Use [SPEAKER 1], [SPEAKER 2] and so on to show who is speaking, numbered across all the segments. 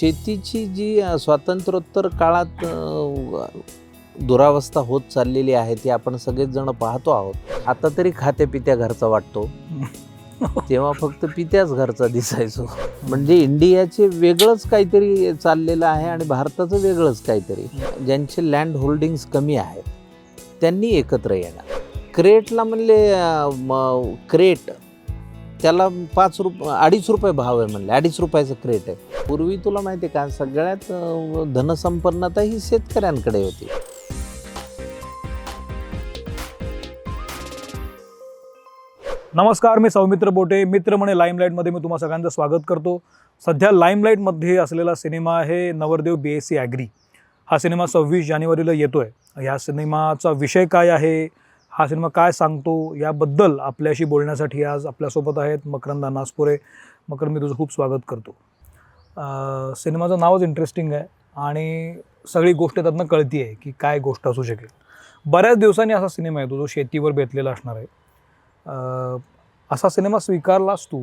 [SPEAKER 1] शेतीची जी स्वातंत्र्योत्तर काळात दुरावस्था होत चाललेली आहे ती आपण सगळेच जण पाहतो आहोत. आता तरी खात्या पित्या घरचा वाटतो, तेव्हा फक्त पित्याच घरचा दिसायचो. म्हणजे इंडियाचे वेगळंच काहीतरी चाललेलं आहे आणि भारताचं वेगळंच काहीतरी. ज्यांचे लँड होल्डिंग्स कमी आहेत त्यांनी एकत्र येणार. क्रेटला म्हणले क्रेट त्याला 2.5 रुपये भाव आहे म्हणले, 2.5 रुपयाचं क्रेट आहे. पूर्वी तुला माहिती आहे का, सगळ्यात धनसंपन्नता ही शेतकऱ्यांकडे होती.
[SPEAKER 2] नमस्कार, मी सौमित्र बोटे. मित्र म्हणे लाईमलाईटमध्ये मी तुम्हा सगळ्यांचं स्वागत करतो. सध्या लाईमलाईटमध्ये असलेला सिनेमा आहे नवरदेव BSc ॲग्री. हा सिनेमा 26 जानेवारीला येतो आहे. या सिनेमाचा विषय काय आहे, हा सिनेमा काय सांगतो, याबद्दल आपल्याशी बोलण्यासाठी आज आपल्यासोबत आहेत मकरंद नासपुरे. मकरंद, मी तुझं खूप स्वागत करतो. सिनेमाचं नावच इंटरेस्टिंग आहे आणि सगळी गोष्ट त्यातनं कळती आहे की काय गोष्ट असू शकेल. बऱ्याच दिवसांनी असा सिनेमा आहे जो शेतीवर बेतलेला असणार आहे. असा सिनेमा स्वीकारलास तू,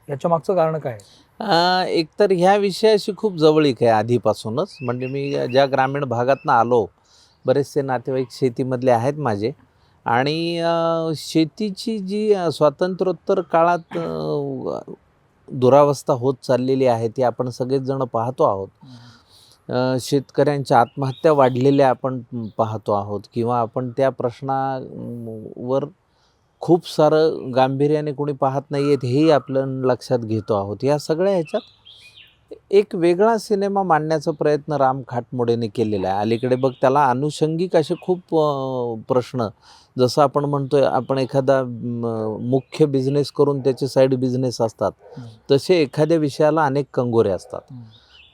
[SPEAKER 2] याच्या मागचं कारण काय आहे?
[SPEAKER 1] एकतर ह्या विषयाशी खूप जवळीक आहे आधीपासूनच. म्हणजे मी ज्या ग्रामीण भागातनं आलो, बरेचसे नातेवाईक शेतीमधले आहेत माझे, आणि शेतीची जी स्वातंत्र्योत्तर काळात दुरावस्था होत चाललेली आहे ती आपण सगळेच जण पाहतो आहोत. शेतकऱ्यांच्या आत्महत्या वाढलेल्या आपण पाहतो आहोत, किंवा आपण त्या प्रश्नावर खूप सारं गांभीर्याने कोणी पाहत नाही आहेत हेही आपलं लक्षात घेतो आहोत. या सगळ्या ह्याच्यात एक वेगळा सिनेमा मांडण्याचा प्रयत्न राम खाटमोडेने केलेला आहे. अलीकडे बघ, त्याला अनुषंगिक असे खूप प्रश्न, जसं आपण म्हणतोय आपण एखादा मुख्य बिझनेस करून त्याचे साईड बिझनेस असतात, तसे एखाद्या विषयाला अनेक कंगोरे असतात.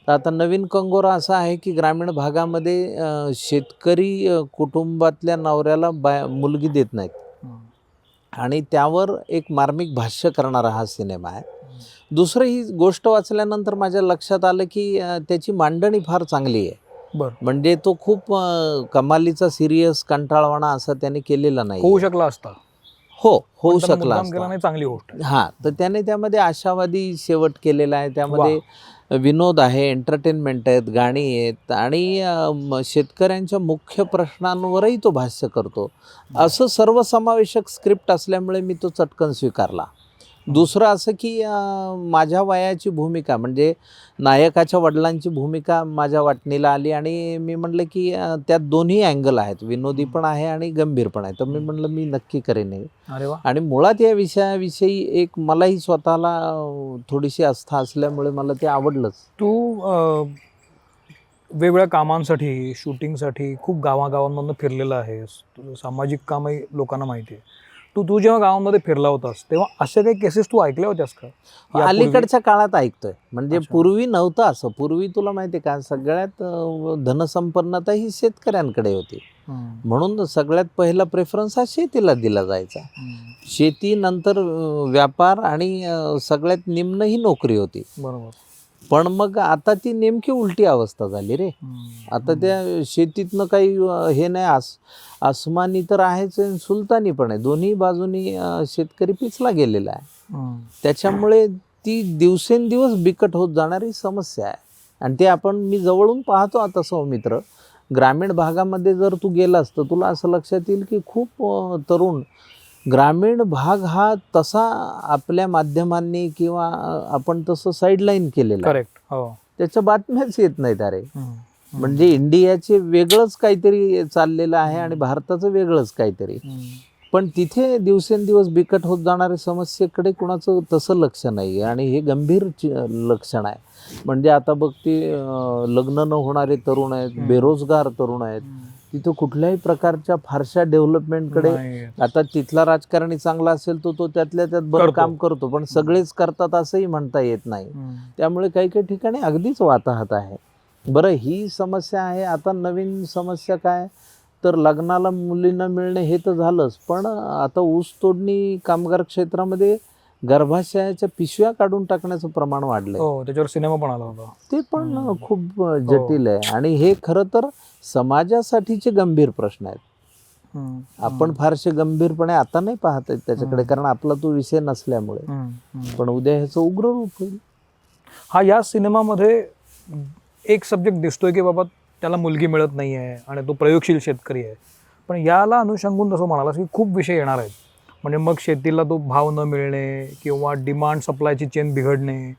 [SPEAKER 1] तर आता नवीन कंगोरा असा आहे की ग्रामीण भागामध्ये शेतकरी कुटुंबातल्या नवऱ्याला मुलगी देत नाहीत, आणि त्यावर एक मार्मिक भाष्य करणारा हा सिनेमा आहे. दुसरं, ही गोष्ट वाचल्यानंतर माझ्या लक्षात आलं की त्याची मांडणी फार चांगली आहे. म्हणजे तो खूप कमालीचा सिरियस कंटाळवाणा असा त्याने केलेला नाही.
[SPEAKER 2] होऊ शकला असता.
[SPEAKER 1] होऊ शकला असता.
[SPEAKER 2] नाही, चांगली गोष्ट.
[SPEAKER 1] हां, तर त्याने त्यामध्ये आशावादी शेवट केलेला आहे. त्यामध्ये विनोद आहे, एंटरटेनमेंट आहेत, गाणी आहेत, आणि शेतकऱ्यांच्या मुख्य प्रश्नांवरही तो भाष्य करतो. असं सर्वसमावेशक स्क्रिप्ट असल्यामुळे मी तो चटकन स्वीकारला. दुसरं असं की माझ्या वयाची भूमिका, म्हणजे नायकाच्या वडिलांची भूमिका माझ्या वाटणीला आली, आणि मी म्हटलं की त्यात दोन्ही अँगल आहेत, विनोदी पण आहे आणि गंभीर पण आहे. तर मी म्हटलं मी नक्की करेन हे.
[SPEAKER 2] अरे वा.
[SPEAKER 1] आणि मुळात या विषयाविषयी एक मलाही स्वतःला थोडीशी आस्था असल्यामुळे मला ते आवडलंच.
[SPEAKER 2] तू वेगवेगळ्या कामांसाठी, शूटिंगसाठी खूप गावागावांमधून फिरलेला आहेस. तुझं सामाजिक कामही लोकांना माहिती आहे. तू जेव्हा गावामध्ये फिरला होतास तेव्हा अशा काही केसेस तू ऐकल्या होत्यास का?
[SPEAKER 1] अलीकडच्या काळात ऐकतोय. म्हणजे पूर्वी नव्हतं असं. पूर्वी तुला माहिती आहे का, सगळ्यात धनसंपन्नता ही शेतकऱ्यांकडे होती. म्हणून सगळ्यात पहिला प्रेफरन्स हा शेतीला दिला जायचा. शेती, नंतर व्यापार, आणि सगळ्यात निम्न ही नोकरी होती.
[SPEAKER 2] बरोबर.
[SPEAKER 1] पण मग आता ती नेमकी उलटी अवस्था झाली रे. आता त्या शेतीतनं काही हे नाही, आसमानी तर आहेच, सुलतानी पण आहे. दोन्ही बाजूनी शेतकरी पिचला गेलेला आहे. त्याच्यामुळे ती दिवसेंदिवस बिकट होत जाणारी समस्या आहे, आणि ते मी जवळून पाहतो आता सौमित्र. ग्रामीण भागामध्ये जर तू गेलास तर तुला असं लक्षात येईल की खूप तरुण, ग्रामीण भाग हा तसा आपल्या माध्यमांनी किंवा आपण तसं साईडलाईन केलेलं.
[SPEAKER 2] करेक्ट.
[SPEAKER 1] त्याच्या बातम्याच येत नाहीत. अरे, म्हणजे इंडियाचे वेगळंच काहीतरी चाललेलं आहे आणि भारताचं वेगळंच काहीतरी. पण तिथे दिवसेंदिवस बिकट होत जाणाऱ्या समस्येकडे कुणाचं तसं लक्ष नाही आहे, आणि हे गंभीर लक्षण आहे. म्हणजे आता बघ, ते लग्न न होणारे तरुण आहेत, बेरोजगार तरुण आहेत. तिथं कुठल्याही प्रकारच्या फारशा डेव्हलपमेंटकडे, आता तिथला राजकारणी चांगला असेल तो त्यातल्या त्यात बरं काम करतो, पण सगळेच करतात असंही म्हणता येत नाही. त्यामुळे काही काही ठिकाणी अगदीच वाताहत आहे. बरं, ही समस्या आहे. आता नवीन समस्या काय, तर लग्नाला मुली न मिळणे हे तर झालंच, पण आता ऊस तोडणी कामगार क्षेत्रामध्ये गर्भाशयाच्या पिशव्या काढून टाकण्याचं प्रमाण वाढलंय.
[SPEAKER 2] त्याच्यावर सिनेमा पण आला होता.
[SPEAKER 1] ते पण खूप जटिल आहे, आणि हे खरं तर समाजासाठीचे गंभीर प्रश्न आहेत. आपण फारसे गंभीरपणे आता नाही पाहत आहेत त्याच्याकडे, कारण आपला तो विषय नसल्यामुळे. पण उद्या ह्याचं उग्र रूप होईल.
[SPEAKER 2] या सिनेमामध्ये एक सब्जेक्ट दिसतोय की बाबा त्याला मुलगी मिळत नाही आहे आणि तो प्रयोगशील शेतकरी आहे, पण याला अनुषंगून जसं म्हणालास की खूप विषय येणार आहेत. म्हणजे मग शेतीला तो भाव न मिळणे किंवा डिमांड सप्लायची चेन बिघडणे,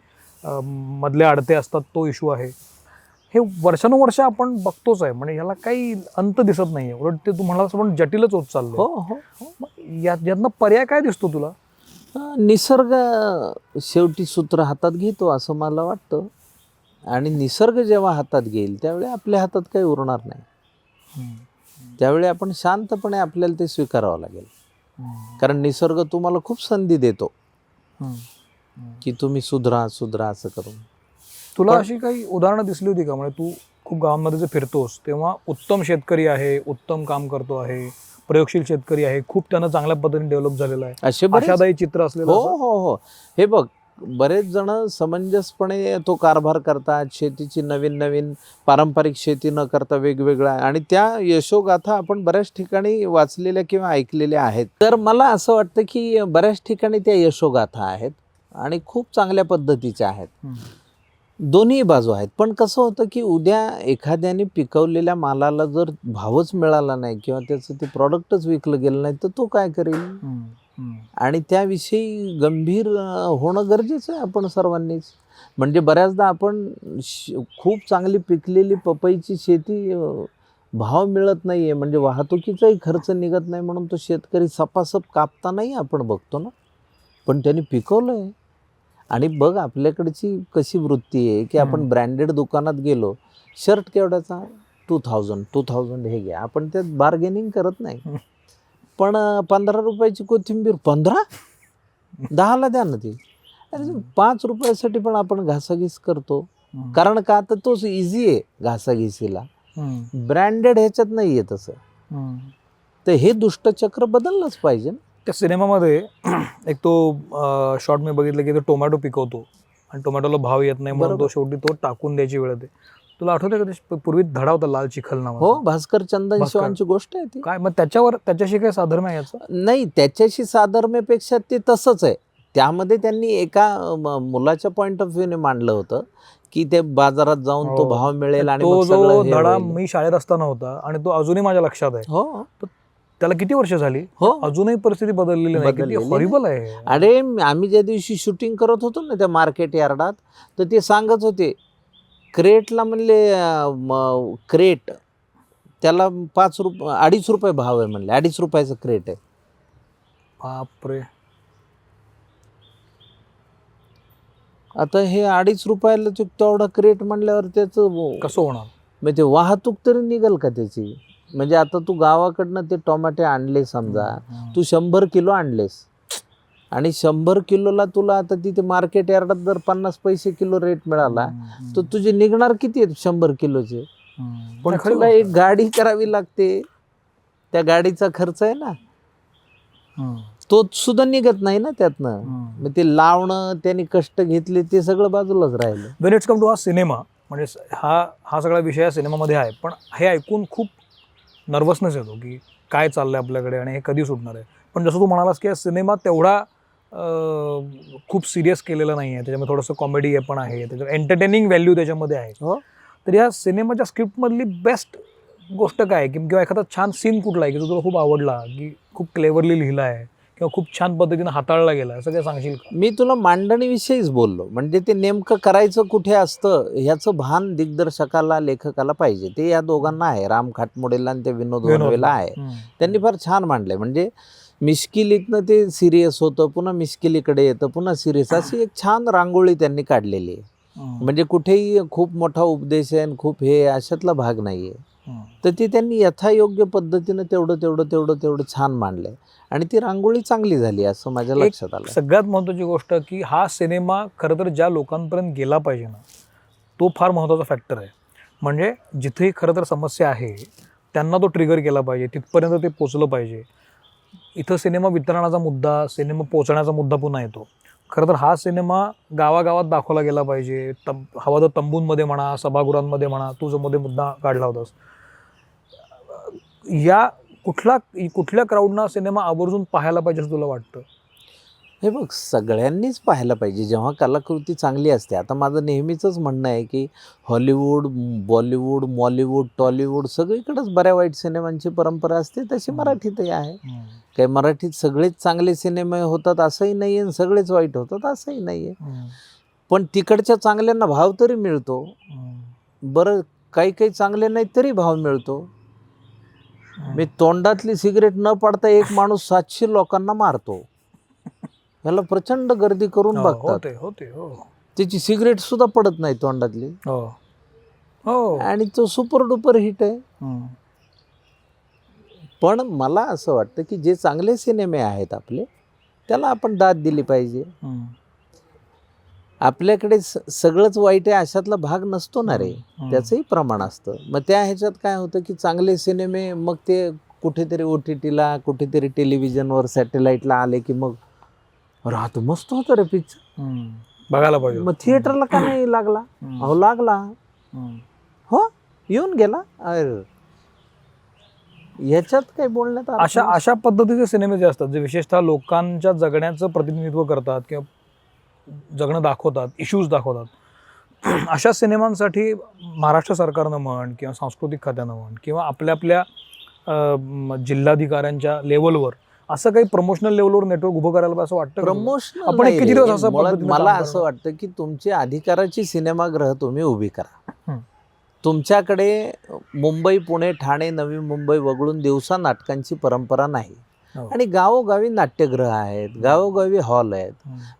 [SPEAKER 2] मधले अडते असतात तो इश्यू आहे. हे वर्षानुवर्ष आपण बघतोच आहे. म्हणजे याला काही अंत दिसत नाही आहे. उलट ते तू म्हणालास पण जटिलच होत चाललं.
[SPEAKER 1] हो हो
[SPEAKER 2] यातनं पर्याय काय दिसतो तुला?
[SPEAKER 1] निसर्ग शेवटी सूत्र हातात घेतो असं मला वाटतं. आणि निसर्ग जेव्हा हातात घेईल त्यावेळी आपल्या हातात काही उरणार नाही. त्यावेळी आपण शांतपणे आपल्याला ते स्वीकारावं लागेल. कारण निसर्ग तुम्हाला खूप संधी देतो की तुम्ही सुधरा सुधरा असं करून.
[SPEAKER 2] तुला अशी काही उदाहरणं दिसली होती का? म्हणजे तू खूप गावांमध्ये जे फिरतोस तेव्हा उत्तम शेतकरी आहे, उत्तम काम करतो आहे, प्रयोगशील शेतकरी आहे, खूप त्यानं चांगल्या पद्धतीने डेव्हलप झालेला आहे,
[SPEAKER 1] असे बरेच
[SPEAKER 2] आशादायी चित्र असलेलं
[SPEAKER 1] हो
[SPEAKER 2] असं?
[SPEAKER 1] हो हो हे बघ, बरेच जण समंजसपणे तो कारभार करतात. शेतीची नवीन नवीन पारंपरिक शेती न करता वेगवेगळ्या, आणि त्या यशोगाथा आपण बऱ्याच ठिकाणी वाचलेल्या किंवा ऐकलेल्या आहेत. तर मला असं वाटतं की बऱ्याच ठिकाणी त्या यशोगाथा आहेत आणि खूप चांगल्या पद्धतीच्या आहेत. दोन्ही बाजू आहेत. पण कसं होतं की उद्या एखाद्याने पिकवलेल्या मालाला जर भावच मिळाला नाही किंवा त्याचं ते प्रॉडक्टच विकलं गेलं नाही तर तो काय करेल? आणि त्याविषयी गंभीर होणं गरजेचं आहे आपण सर्वांनीच. म्हणजे बऱ्याचदा आपण खूप चांगली पिकलेली पपईची शेती भाव मिळत नाही आहे, म्हणजे वाहतुकीचाही खर्च निघत नाही म्हणून तो शेतकरी सपासप कापतानाही आपण बघतो ना. पण त्यांनी पिकवलं आहे. आणि बघ आपल्याकडची कशी वृत्ती आहे की आपण ब्रँडेड दुकानात गेलो, शर्ट केवढ्याचा 2000 हे घ्या, आपण त्यात बार्गेनिंग करत नाही. पण 15 रुपयाची कोथिंबीर 15, 10ला द्या ना ती. अरे 5 रुपयासाठी पण आपण घासाघीस करतो. कारण का तर तोच इझी आहे घासाघिसीला. ब्रँडेड ह्याच्यात नाही आहे तसं. तर हे दुष्टचक्र बदललंच पाहिजे ना.
[SPEAKER 2] त्या सिनेमामध्ये एक तो शॉट मी बघितलं की तो टोमॅटो पिकवतो आणि टोमॅटोला भाव येत नाही म्हणून तो शेवटी तो टाकून द्यायची वेळ येते. तुला आठवतं का ते पूर्वी धडा होता लाल चिखल नावाचा?
[SPEAKER 1] हो, भास्कर चंदन शिवांची गोष्ट आहे ती.
[SPEAKER 2] काय मग त्याच्याशी काय साधर्म्य आहे याचं?
[SPEAKER 1] नाही, त्याच्याशी साधर्म्यापेक्षा ते तसंच आहे. त्यामध्ये त्यांनी एका मुलाच्या पॉइंट ऑफ व्ह्यूने मांडलं होतं की ते बाजारात जाऊन तो भाव मिळेल आणि
[SPEAKER 2] तो
[SPEAKER 1] मग सगळं
[SPEAKER 2] जो
[SPEAKER 1] हे
[SPEAKER 2] धडा
[SPEAKER 1] होईल.
[SPEAKER 2] मी शाळेत असताना होता आणि तो अजूनही माझ्या लक्षात आहे.
[SPEAKER 1] हो,
[SPEAKER 2] त्याला किती वर्ष झाली?
[SPEAKER 1] हो.
[SPEAKER 2] अजूनही परिस्थिती बदललेली नाही. किती
[SPEAKER 1] बदललेली
[SPEAKER 2] हॉरिबल आहे हे.
[SPEAKER 1] अरे आम्ही ज्या दिवशी शूटिंग करत होतो ना त्या मार्केट यार्डात, तर ते सांगत होते क्रेटला म्हणले क्रेट त्याला 2.5 रुपये भाव आहे म्हणले. 2.5 रुपयाचं क्रेट आहे.
[SPEAKER 2] बापरे.
[SPEAKER 1] आता हे 2.5 रुपयाला तेवढा क्रेट म्हणल्यावर त्याचं
[SPEAKER 2] कसं होणार?
[SPEAKER 1] म्हणजे वाहतूक तरी निघेल का त्याची? म्हणजे आता तू गावाकडनं ते टोमॅटे आणले समजा, तू 100 किलो आणलेस आणि 100 किलोला तुला आता तिथे मार्केट यार्डात जर 50 पैसे किलो रेट मिळाला तर तुझे निघणार किती आहेत 100 किलोचे? पण तुला एक गाडी करावी लागते, त्या गाडीचा खर्च आहे ना, तो सुद्धा निघत नाही ना त्यातनं. मग ते लावणं, त्यांनी कष्ट घेतले, ते सगळं बाजूलाच राहिलं.
[SPEAKER 2] वेन इट्स कम टू हा सिनेमा, म्हणजे हा सगळा विषय या सिनेमामध्ये आहे, पण हे ऐकून खूप नर्वसनेस येतो की काय चाललंय आपल्याकडे आणि हे कधी सुटणार आहे. पण जसं तू म्हणालास की हा सिनेमा तेवढा खूप सिरियस केलेला नाही आहे, त्याच्यामध्ये थोडंसं कॉमेडी पण आहे, त्याच्यात एंटरटेनिंग व्हॅल्यू त्याच्यामध्ये आहे.
[SPEAKER 1] हो,
[SPEAKER 2] तर या सिनेमाच्या स्क्रिप्टमधली बेस्ट गोष्ट काय आहे किंवा एखादा छान सीन कुठला आहे की जो तुला खूप आवडला, की खूप क्लेवरली लिहिला आहे किंवा खूप छान पद्धतीने हाताळला गेला, असं काय सांगशील का?
[SPEAKER 1] मी तुला मांडणीविषयीच बोललो. म्हणजे ते नेमकं करायचं कुठे असतं ह्याचं भान दिग्दर्शकाला, लेखकाला पाहिजे. ते या दोघांना आहे, राम खाटमोडेला आणि ते विनोद वनवेला आहे. त्यांनी फार छान मांडलंय. म्हणजे मिश्किलीतनं ते सिरियस होतं, पुन्हा मिश्किलीकडे येतं, पुन्हा सिरियस, अशी एक छान रांगोळी त्यांनी काढलेली आहे. म्हणजे कुठेही खूप मोठा उपदेश आहे आणि खूप हे अशातला भाग नाही आहे. तर ते त्यांनी यथायोग्य पद्धतीनं तेवढं छान मांडलंय आणि ती रांगोळी चांगली झाली असं माझ्या लक्षात आलं.
[SPEAKER 2] सगळ्यात महत्त्वाची गोष्ट की हा सिनेमा खरं तर ज्या लोकांपर्यंत गेला पाहिजे ना, तो फार महत्त्वाचा फॅक्टर आहे. म्हणजे जिथे खरं तर समस्या आहे त्यांना तो ट्रिगर केला पाहिजे, तिथपर्यंत ते पोचलं पाहिजे. इथं सिनेमा वितरणाचा मुद्दा, सिनेमा पोचण्याचा मुद्दा पुन्हा येतो. खरं तर हा सिनेमा गावागावात दाखवला गेला पाहिजे. हवा तर तंबूंमध्ये म्हणा, सभागृहांमध्ये म्हणा, तू जो मध्ये मुद्दा काढला होतास. या कुठल्या क्राऊडना सिनेमा आवर्जून पाहायला पाहिजे असं तुला वाटतं?
[SPEAKER 1] हे बघ, सगळ्यांनीच पाहायला पाहिजे जेव्हा कलाकृती चांगली असते. आता माझं नेहमीचंच म्हणणं आहे की हॉलिवूड, बॉलिवूड, मॉलिवूड, टॉलिवूड सगळीकडेच बऱ्या वाईट सिनेमांची परंपरा असते, तशी मराठीतही आहे. काही मराठीत सगळेच चांगले सिनेमे होतात असंही नाही आहे आणि सगळेच वाईट होतात असंही नाही आहे. पण तिकडच्या चांगल्यांना भाव तरी मिळतो. बरं, काही काही चांगले नाही तरी भाव मिळतो. मी तोंडातली सिगरेट न पाडता एक माणूस 700 लोकांना मारतो. याला प्रचंड गर्दी करून बघतात. त्याची सिगरेट सुद्धा पडत नाही तोंडातली आणि तो सुपर डुपर हिट आहे. पण मला असं वाटतं की जे चांगले सिनेमे आहेत आपले, त्याला आपण दाद दिली पाहिजे. आपल्याकडे सगळंच वाईट आहे अशातला भाग नसतो ना रे, त्याचंही प्रमाण असतं. मग त्या ह्याच्यात काय होतं की चांगले सिनेमे मग ते कुठेतरी OTTला, कुठेतरी टेलिव्हिजनवर, सॅटेलाईटला आले की मग राहतो, मस्त होतं रे पिक्चर,
[SPEAKER 2] बघायला पाहिजे.
[SPEAKER 1] मग थिएटरला का नाही लागला? अहो लागला, हो, येऊन गेला. अरे ह्याच्यात काही बोलण्यात
[SPEAKER 2] अशा पद्धतीचे सिनेमे जे असतात, जे विशेषतः लोकांच्या जगण्याचं प्रतिनिधित्व करतात किंवा जगणं दाखवतात, इश्यूज दाखवतात, अशा सिनेमांसाठी महाराष्ट्र सरकारनं म्हण किंवा सांस्कृतिक खात्यानं म्हण किंवा आपल्या जिल्हाधिकाऱ्यांच्या लेवलवर असं काही प्रमोशनल लेवलवर नेटवर्क उभं करायला पाहिजे असं वाटतं?
[SPEAKER 1] प्रमोशन
[SPEAKER 2] आपण किती दिवस असं पद्धतीने
[SPEAKER 1] मला
[SPEAKER 2] काम
[SPEAKER 1] असं
[SPEAKER 2] करणार?
[SPEAKER 1] वाटतं की तुमची अधिकाराची सिनेमागृह तुम्ही उभी करा. तुमच्याकडे मुंबई, पुणे, ठाणे, नवी मुंबई वगळून दिवसा नाटकांची परंपरा नाही. आणि गावोगावी नाट्यगृह आहेत, गावोगावी हॉल आहेत.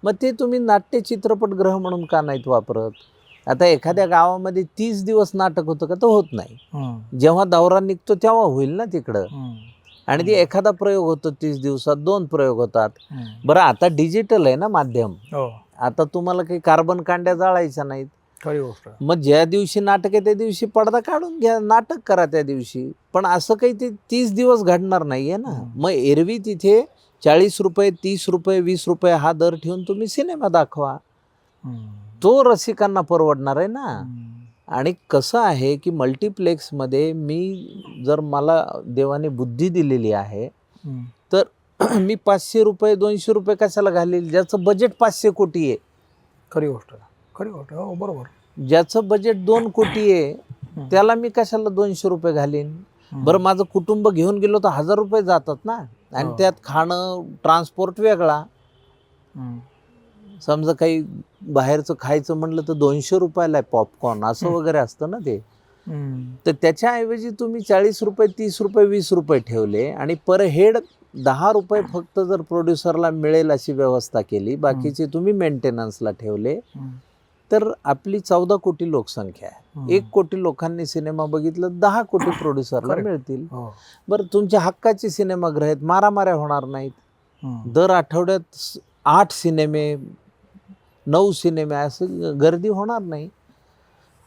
[SPEAKER 1] मग ते तुम्ही नाट्य चित्रपटगृह म्हणून का नाहीत वापरत? आता एखाद्या गावामध्ये 30 दिवस नाटक होतं का? तर होत नाही. जेव्हा दौरा निघतो तेव्हा होईल ना तिकडं. आणि ते एखादा प्रयोग होतो 30 दिवसात, 2 प्रयोग होतात. बरं, आता डिजिटल आहे ना माध्यम. आता तुम्हाला काही कार्बन कांड्या जाळायच्या नाहीत. मग ज्या दिवशी नाटक आहे त्या दिवशी पडदा काढून घ्या, नाटक करा त्या दिवशी. पण असं काही ते 30 दिवस घडणार नाहीये ना. मग एरवी तिथे 40 रुपये, 30 रुपये, 20 रुपये हा दर ठेवून तुम्ही सिनेमा दाखवा. तो रसिकांना परवडणार आहे ना. आणि कसं आहे की मल्टिप्लेक्समध्ये जर मला देवाने बुद्धी दिलेली आहे तर मी 500 रुपये, 200 रुपये कशाला घालील? ज्याचं बजेट 500 कोटी आहे.
[SPEAKER 2] खरी गोष्ट, हो, बरोबर.
[SPEAKER 1] ज्याचं बजेट 2 कोटी आहे त्याला मी कशाला 200 रुपये घालीन? बरं, माझं कुटुंब घेऊन गेलो तर 1000 रुपये जातात ना. आणि त्यात खाणं, ट्रान्सपोर्ट वेगळा. समजा काही बाहेरचं खायचं म्हणलं तर 200 रुपयाला आहे पॉपकॉर्न, असं वगैरे असतं ना ते. तर त्याच्याऐवजी तुम्ही 40 रुपये, 30 रुपये, 20 रुपये ठेवले आणि पर हेड 10 रुपये फक्त जर प्रोड्युसरला मिळेल अशी व्यवस्था केली, बाकीचे तुम्ही मेंटेनन्सला ठेवले, तर आपली 14 कोटी लोकसंख्या आहे. 1 कोटी लोकांनी सिनेमा बघितलं, 10 कोटी प्रोड्युसरला मिळतील. बरं, तुमच्या हक्काचे सिनेमागृह आहेत, मारामाऱ्या होणार नाहीत. दर आठवड्यात 8 सिनेमे, 9 सिनेमे असं गर्दी होणार नाही.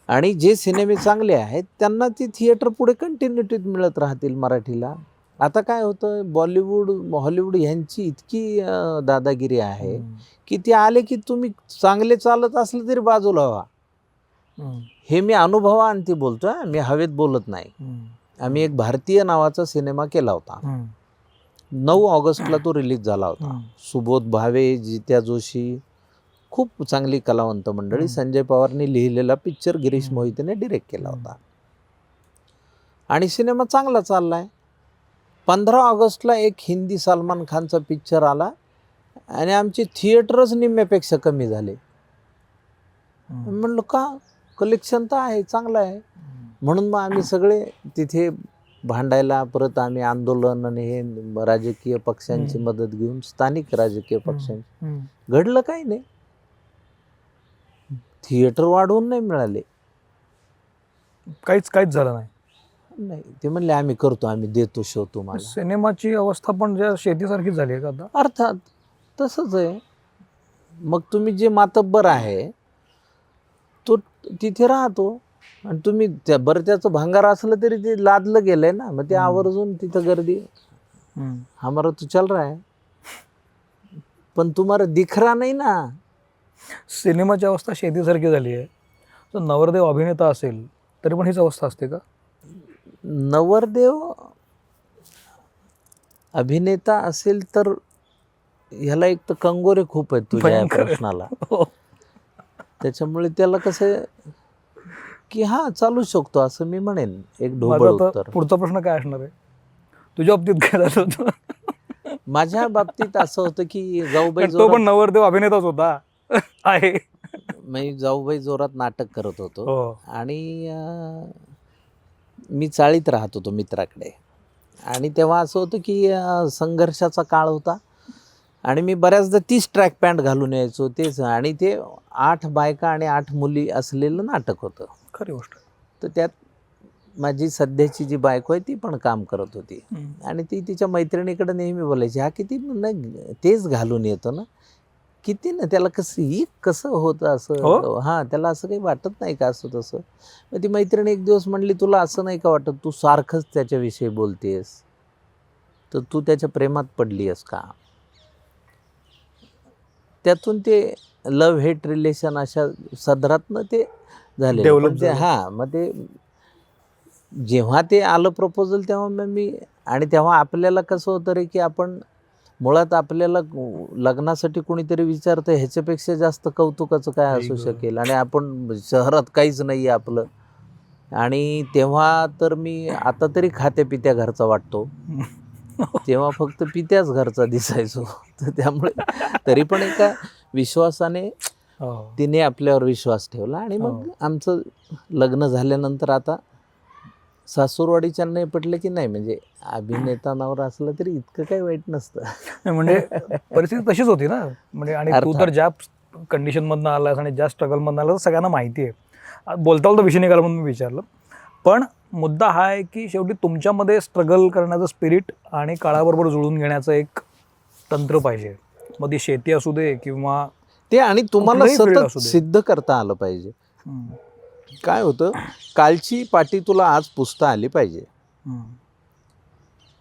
[SPEAKER 1] आणि जे सिनेमे चांगले आहेत त्यांना ती थिएटर पुढे कंटिन्युटीत मिळत राहतील मराठीला. आता काय होतं, बॉलिवूड, हॉलिवूड ह्यांची इतकी दादागिरी आहे की ते आले की तुम्ही चांगले चालत असले तरी बाजूला व्हा. हे मी अनुभवाअंती बोलतोय, मी हवेत बोलत नाही. आम्ही एक भारतीय नावाचा सिनेमा केला होता. 9 ऑगस्टला तो रिलीज झाला होता. सुबोध भावे, जित्या जोशी, खूप चांगली कलावंत मंडळी. संजय पवारने लिहिलेला पिक्चर गिरीश मोहितेने डिरेक्ट केला होता आणि सिनेमा चांगला चाललाय. 15 ऑगस्टला एक हिंदी सलमान खानचा पिक्चर आला आणि आमचे थिएटरच निम्म्यापेक्षा कमी झाले. म्हणलं का? कलेक्शन तर आहे, चांगलं आहे. म्हणून मग आम्ही सगळे तिथे भांडायला, परत आम्ही आंदोलन आणि हे राजकीय पक्षांची मदत घेऊन, स्थानिक राजकीय पक्षांची, घडलं काही नाही. थिएटर वाढवून नाही मिळाले,
[SPEAKER 2] काहीच झालं नाही.
[SPEAKER 1] ते म्हणले आम्ही करतो, आम्ही देतो शो तुम्हाला.
[SPEAKER 2] सिनेमाची अवस्था पण ज्या शेतीसारखी झाली आहे का आता?
[SPEAKER 1] अर्थात तसंच आहे. मग तुम्ही जे मातब्बर आहे तो तिथे राहतो आणि तुम्ही त्याचं भांगार असलं तरी ते लादलं गेलंय ना, मग ते आवर्जून तिथं गर्दी. हमारा तो चल रहा है, पण तुम्हाला दिख रहा नाही ना.
[SPEAKER 2] सिनेमाची अवस्था शेतीसारखी झाली आहे. तर नवरदेव अभिनेता असेल तरी पण हीच अवस्था असते का?
[SPEAKER 1] नवरदेव अभिनेता असेल तर ह्याला एक तर कंगोरे खूप आहेत तुझ्या या
[SPEAKER 2] भयंकर आहे.
[SPEAKER 1] प्रश्नाला.
[SPEAKER 2] हो.
[SPEAKER 1] त्याच्यामुळे त्याला कसं की हा चालू शकतो असं मी म्हणेन, एक ढोबळ
[SPEAKER 2] माझा आता
[SPEAKER 1] उत्तर.
[SPEAKER 2] पुढचा प्रश्न काय असणार आहे, तुझ्या बाबतीत काय झालं होतं?
[SPEAKER 1] माझ्या बाबतीत असं होतं की जाऊबाई
[SPEAKER 2] कारण तो पण
[SPEAKER 1] जोरात,
[SPEAKER 2] नवरदेव अभिनेताच होता आहे.
[SPEAKER 1] मी जाऊबाई जोरात नाटक करत होतो
[SPEAKER 2] हो.
[SPEAKER 1] आणि मी चाळीत राहत होतो मित्राकडे. आणि तेव्हा असं होतं की संघर्षाचा काळ होता आणि मी बऱ्याचदा तीच ट्रॅक पॅन्ट घालून यायचो तेच. आणि ते 8 बायका आणि 8 मुली असलेलं नाटक होतं.
[SPEAKER 2] खरी गोष्ट आहे.
[SPEAKER 1] तर त्यात माझी सध्याची जी बायको आहे ती पण काम करत होती. आणि ती तिच्या मैत्रिणीकडे नेहमी बोलायची, हा किती नाही तेच घालून येतो ना, किती ना त्याला कसं ही कसं होतं
[SPEAKER 2] हो?
[SPEAKER 1] असं. हां, त्याला असं काही वाटत नाही का असं तसं. मग ती मैत्रिणी एक दिवस म्हणली, तुला असं नाही का वाटत, तू सारखंच त्याच्याविषयी बोलतेस, तर तू त्याच्या प्रेमात पडली आहेस का? त्यातून ते लव्ह हेट रिलेशन अशा सदरातनं ते झालेलं.
[SPEAKER 2] Develop
[SPEAKER 1] पण ते
[SPEAKER 2] झालं.
[SPEAKER 1] हां, मग ते जेव्हा ते आलं प्रपोजल तेव्हा मग मी, आणि तेव्हा आपल्याला कसं होतं रे की आपण मुळात आपल्याला लग्नासाठी कोणीतरी विचारतं ह्याच्यापेक्षा जास्त कौतुकाचं काय
[SPEAKER 2] आई
[SPEAKER 1] असू
[SPEAKER 2] गं.
[SPEAKER 1] शकेल. आणि आपण शहरात काहीच नाही आहे आपलं. आणि तेव्हा तर मी आता तरी खात्या-पित्या घरचा वाटतो. तेव्हा फक्त पित्याच घरचा दिसायचो. तर त्यामुळे तरी पण एका विश्वासाने
[SPEAKER 2] हो.
[SPEAKER 1] तिने आपल्यावर विश्वास ठेवला आणि मग
[SPEAKER 2] हो.
[SPEAKER 1] आमचं लग्न झाल्यानंतर आता सासूरवाडीच्यांना पटलं की नाही, म्हणजे अभिनेता नवरा असला तरी इतकं काही वाईट नसतं.
[SPEAKER 2] नाही, म्हणजे परिस्थिती तशीच होती ना, म्हणजे आणि तू
[SPEAKER 1] अर्थात.
[SPEAKER 2] तर ज्या कंडिशनमधनं आलास आणि ज्या स्ट्रगलमधनं आलास सगळ्यांना माहिती आहे. बोलता बोलता विषय निघाला म्हणून मी विचारलं. पण मुद्दा हा आहे की शेवटी तुमच्यामध्ये स्ट्रगल करण्याचं स्पिरिट आणि काळाबरोबर जुळून घेण्याचं एक तंत्र पाहिजे. मग ती शेती असू दे किंवा
[SPEAKER 1] ते आणि तुम्हाला
[SPEAKER 2] कुठलंही field
[SPEAKER 1] सतत
[SPEAKER 2] असू दे.
[SPEAKER 1] सिद्ध करता आलं पाहिजे. काय होतं, कालची पाटी तुला आज पुसता आली पाहिजे.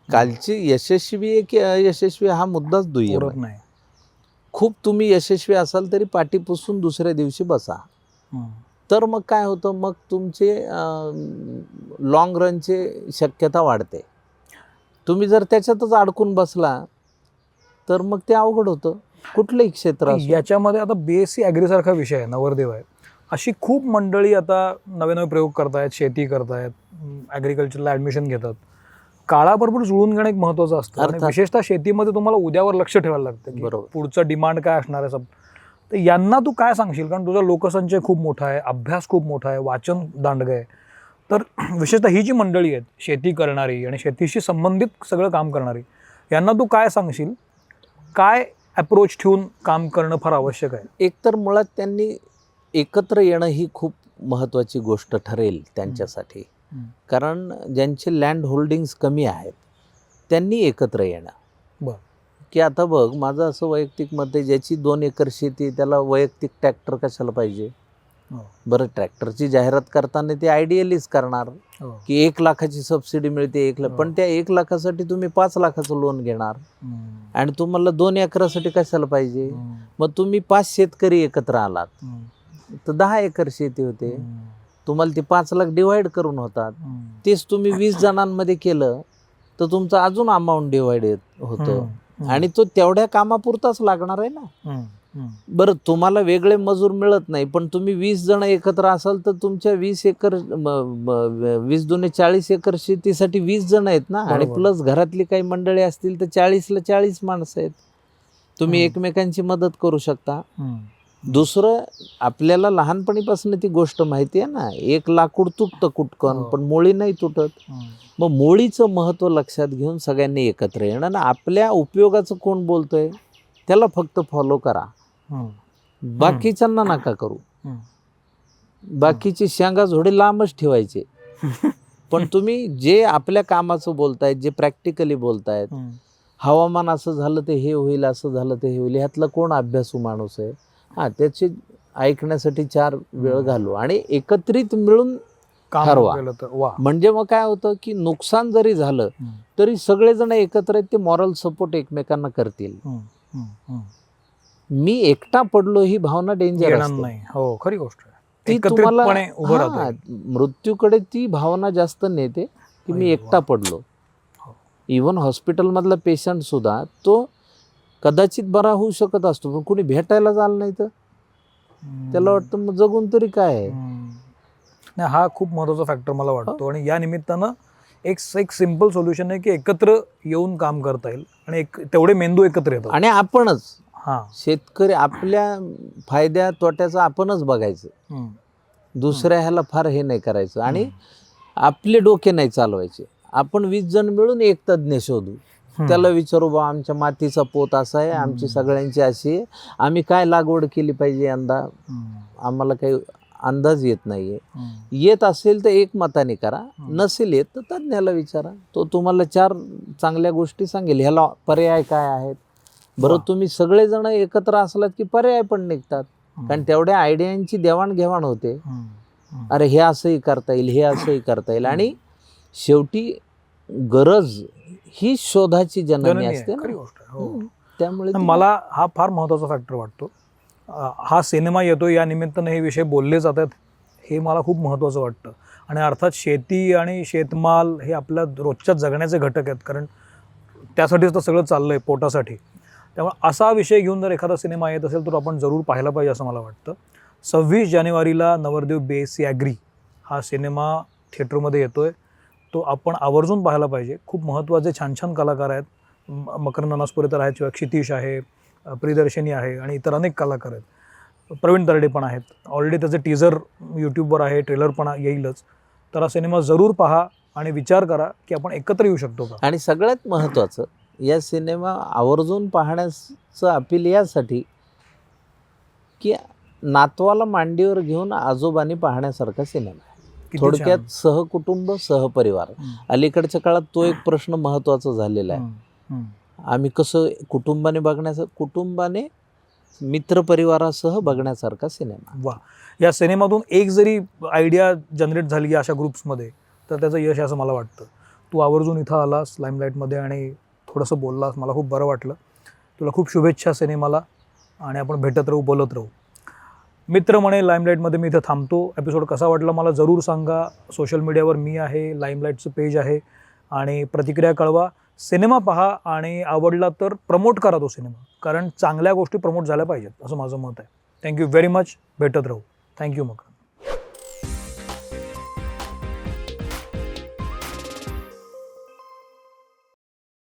[SPEAKER 1] कालची यशस्वी आहे की अयशस्वी हा मुद्दाच दुय्यम
[SPEAKER 2] उरत
[SPEAKER 1] आहे.
[SPEAKER 2] नाही.
[SPEAKER 1] खूप तुम्ही यशस्वी असाल तरी पाटी पुसून दुसऱ्या दिवशी बसा. तर मग काय होतं, मग तुमचे लाँग रनचे शक्यता वाढते. तुम्ही जर त्याच्यातच अडकून बसला तर मग ते अवघड होतं, कुठलंही क्षेत्र असो.
[SPEAKER 2] याच्यामध्ये आता BSc ॲग्री सारखा विषय आहे, नवरदेव आहे, अशी खूप मंडळी आता नवे नवे प्रयोग करतायत, शेती करतायत, ॲग्रिकल्चरला ॲडमिशन घेतात. काळाबरोबर जुळून घेणं एक महत्त्वाचं असतं आणि
[SPEAKER 1] अर्थात.
[SPEAKER 2] विशेषतः शेतीमध्ये तुम्हाला उद्यावर लक्ष ठेवायला लागतं की
[SPEAKER 1] बरोबर.
[SPEAKER 2] पुढचं डिमांड काय असणार आहे. तर यांना तू काय सांगशील, कारण तुझा लोकसंचय खूप मोठा आहे, अभ्यास खूप मोठा आहे, वाचन दांडगं आहे. तर विशेषतः ही जी मंडळी आहेत शेती करणारी आणि शेतीशी संबंधित सगळं काम करणारी, यांना तू काय सांगशील, काय अप्रोच ठेवून काम करणं फार आवश्यक आहे?
[SPEAKER 1] एकतर मुळात त्यांनी एकत्र येणं ही खूप महत्त्वाची गोष्ट ठरेल त्यांच्यासाठी. कारण ज्यांचे लँड होल्डिंग्स कमी आहेत त्यांनी एकत्र येणं.
[SPEAKER 2] बरं.
[SPEAKER 1] की आता बघ, माझं असं वैयक्तिक मत आहे, ज्याची 2 एकर शेती आहे त्याला वैयक्तिक ट्रॅक्टर कशाला पाहिजे? बरं, ट्रॅक्टरची जाहिरात करताना ते आयडियलीच करणार की 1 लाखाची सबसिडी मिळते, 1 लाख. पण त्या 1 लाखासाठी तुम्ही 5 लाखाचं लोन घेणार आणि तुम्हाला 2 एकरासाठी कशाला पाहिजे? मग तुम्ही 5 शेतकरी एकत्र आलात तर 10 एकर शेती होते. तुम्हाला ते 5 लाख डिवाइड करून होतात. तेच तुम्ही 20 जणांमध्ये केलं तर तुमचं अजून अमाऊंट डिवाइड होतं आणि तो तेवढ्या कामापुरताच लागणार आहे ना. बरं, तुम्हाला वेगळे मजूर मिळत नाही, पण तुम्ही 20 जण एकत्र असाल तर तुमच्या 20 एकर 20 दुने 40 एकर शेतीसाठी 20 जण आहेत ना. आणि
[SPEAKER 2] बरोबर.
[SPEAKER 1] प्लस घरातली काही मंडळी असतील तर 40ला 40 माणसं आहेत. तुम्ही एकमेकांची मदत करू शकता. दुसरं, आपल्याला लहानपणीपासून ती गोष्ट माहिती आहे ना, एक लाकूड तुटतं कुटकन पण मोळी नाही तुटत. मग मोळीचं महत्त्व लक्षात घेऊन सगळ्यांनी एकत्र येणं ना. आपल्या उपयोगाचं कोण बोलतोय त्याला फक्त फॉलो करा, बाकीच्यांना नका करू. बाकीचे शेंगा झोडे लांबच ठेवायचे. पण तुम्ही जे आपल्या कामाचं बोलतायत, जे प्रॅक्टिकली बोलतायत, हवामान असं झालं ते हे होईल, असं झालं ते हे होईल, ह्यातला कोण अभ्यासू माणूस आहे? हां, त्याची ऐकण्यासाठी 4 वेळ घालू आणि एकत्रित मिळून ठरवा. म्हणजे मग काय होतं की नुकसान जरी झालं तरी सगळेजण एकत्र आहेत, ते मॉरल सपोर्ट एकमेकांना करतील. मी एकटा पडलो ही भावना डेंजर असते.
[SPEAKER 2] नाही. हो, खरी गोष्ट आहे.
[SPEAKER 1] ती तुम्हाला
[SPEAKER 2] एकत्रितपणे उभं राहता
[SPEAKER 1] मृत्यूकडे ती भावना जास्त नेते की मी एकटा पडलो. इव्हन हॉस्पिटलमधला पेशंट सुद्धा तो कदाचित बरा होऊ शकत असतो, पण कोणी भेटायला आलं नाही तर त्याला वाटतं मग जगून तरी काय आहे.
[SPEAKER 2] नाही, हा खूप महत्त्वाचा फॅक्टर मला वाटतो. आणि या निमित्तानं एक सिम्पल सोल्युशन आहे की एकत्र येऊन काम करता येईल आणि एक तेवढे मेंदू एकत्र येतात.
[SPEAKER 1] आणि आपणच
[SPEAKER 2] हां,
[SPEAKER 1] शेतकरी आपल्या फायद्या तोट्याचं आपणच बघायचं, दुसऱ्या ह्याला फार हे नाही करायचं आणि आपले डोके नाही चालवायचे. आपण 20 जण मिळून एक तज्ज्ञ शोधू, त्याला विचारू बा आमच्या मातीचा पोत असा आहे, आमची सगळ्यांची अशी आहे, आम्ही काय लागवड केली पाहिजे यंदा, आम्हाला काही अंदाज येत नाहीये. येत असेल तर एक मताने करा, नसेल येत तर तज्ज्ञाला विचारा, तो तुम्हाला 4 चांगल्या गोष्टी सांगेल, ह्याला पर्याय काय आहेत. बरं, तुम्ही सगळेजण एकत्र असलात की पर्याय पण निघतात, कारण तेवढ्या आयडियांची देवाणघेवाण होते. अरे हे असंही करता येईल, हे असंही करता येईल. आणि शेवटी गरज ही शोधाची जननी असते
[SPEAKER 2] खरी
[SPEAKER 1] ना.
[SPEAKER 2] गोष्ट आहे. हो.
[SPEAKER 1] त्यामुळे
[SPEAKER 2] मला हा फार महत्त्वाचा फॅक्टर वाटतो. हा सिनेमा येतो या निमित्तानं हे विषय बोलले जातात, हे मला खूप महत्त्वाचं वाटतं. आणि अर्थात शेती आणि शेतमाल हे आपल्या रोजच्या जगण्याचे घटक आहेत, कारण त्यासाठीच तर सगळं चाललं आहे, पोटासाठी. त्यामुळे असा विषय घेऊन जर एखादा सिनेमा येत असेल तर आपण जरूर पाहायला पाहिजे असं मला वाटतं. 26 जानेवारीला नवरदेव BSc ॲग्री हा सिनेमा थिएटरमध्ये येतो आहे. तो आपण आवर्जून पाहायला पाहिजे. खूप महत्त्वाचे छान छान कलाकार आहेत. मकरंद अनासपुरे आहेत, किंवा क्षितिश आहे, प्रियदर्शनी आहे आणि इतर अनेक कलाकार आहेत. प्रवीण तरडे पण आहेत. ऑलरेडी त्याचं टीझर यूट्यूबवर आहे, ट्रेलर पण येईलच. तर हा सिनेमा जरूर पहा आणि विचार करा की आपण एकत्र येऊ शकतो का.
[SPEAKER 1] आणि सगळ्यात महत्त्वाचं, या सिनेमा आवर्जून पाहण्याचं अपील यासाठी की नातवाला मांडीवर घेऊन आजोबांनी पाहण्यासारखा सिनेमा आहे.
[SPEAKER 2] किती
[SPEAKER 1] थोडक्यात
[SPEAKER 2] छान.
[SPEAKER 1] सहकुटुंब, सहपरिवार. अलीकडच्या काळात तो एक प्रश्न महत्त्वाचा झालेला आहे. आम्ही कसं कुटुंबाने कुटुंबाने मित्रपरिवारासह बघण्यासारखा सिनेमा.
[SPEAKER 2] वा, या सिनेमातून एक जरी आयडिया जनरेट झाली अशा ग्रुप्समध्ये तर त्याचं यश असं मला वाटतं. तू आवर्जून इथं आलास लाईमलाईटमध्ये आणि थोडंसं बोललास, मला खूप बरं वाटलं. तुला खूप शुभेच्छा सिनेमाला आणि आपण भेटत राहू, बोलत राहू. मित्र म्हणे लाईमलाईटमध्ये मी इथं थांबतो. एपिसोड कसा वाटला मला जरूर सांगा. सोशल मीडियावर मी आहे, लाईमलाईटचं पेज आहे आणि प्रतिक्रिया कळवा. सिनेमा पहा आणि आवडला तर प्रमोट करा तो सिनेमा, कारण चांगल्या गोष्टी प्रमोट झाल्या पाहिजेत असं माझं मत आहे. Thank you very much. भेटत राहू. थँक्यू मग.